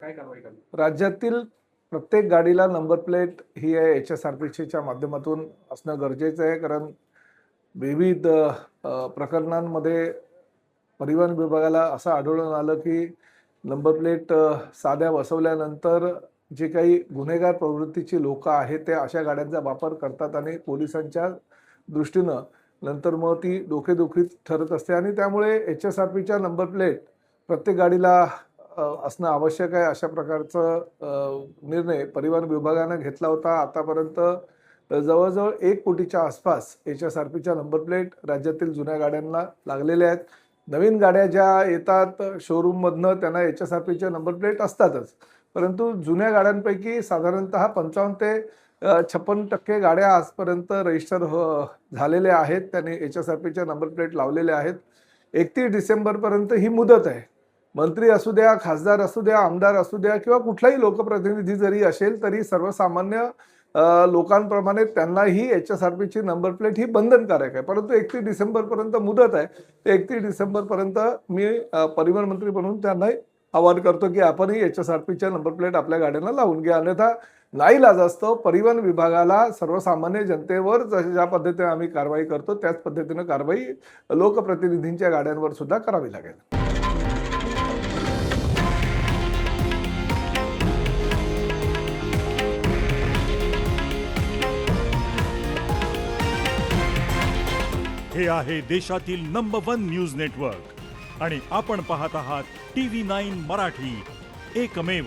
काय कारवाई कराल? राज्यातील प्रत्येक गाडीला नंबर प्लेट ही HSRPCच्या माध्यमातून असणं गरजेचं आहे, कारण विविध प्रकरणांमध्ये परिवहन विभागाला असं आढळून आलं की नंबर प्लेट साध्या बसवल्यानंतर जे काही गुन्हेगार प्रवृत्तीची लोक आहेत ते अशा गाड्यांचा वापर करतात आणि पोलिसांच्या दृष्टीनं नंतर मग ती डोकेदुखी ठरत असते आणि त्यामुळे HSRPच्या नंबर प्लेट प्रत्येक गाडीला असणं आवश्यक आहे, अशा प्रकारचं निर्णय परिवहन विभागानं घेतला होता. आतापर्यंत जवळजवळ 1 कोटीच्या आसपास HSRPच्या नंबर प्लेट राज्यातील जुन्या गाड्यांना लागलेल्या आहेत. नवीन गाड्या ज्या येतात शोरूममधनं त्यांना HSRPचे नंबर प्लेट असतातच, परंतु जुन्या गाड्यांपैकी साधारणतः 55 ते 56% गाड्या आजपर्यंत रजिस्टर झालेल्या आहेत, त्यांनी HSRPच्या नंबर प्लेट लावलेल्या आहेत. 31 डिसेंबरपर्यंत ही मुदत आहे. मंत्री असू द्या, खासदार असू द्या, आमदार असू द्या किंवा कुठलाही लोकप्रतिनिधी जरी असेल तरी सर्वसामान्य लोकांप्रमाणे त्यांनाही HSRPची नंबर प्लेट ही बंधनकारक आहे. परंतु 31 डिसेंबरपर्यंत मुदत आहे. ते 31 डिसेंबरपर्यंत मी परिवहन मंत्री म्हणून त्यांना आवाहन करतो की आपणही HSRPच्या नंबर प्लेट आपल्या गाड्यांना लावून घ्या, अन्यथा नाईलाजास्तव परिवहन विभागाला सर्वसामान्य जनतेवर ज्या पद्धतीने आम्ही कारवाई करतो त्याच पद्धतीने कारवाई लोकप्रतिनिधींच्या गाड्यांवर सुद्धा करावी लागेल. हे आहे देशातील नंबर 1 न्यूज नेटवर्क आणि आपण पाहत आहात TV9 मराठी, एकमेव.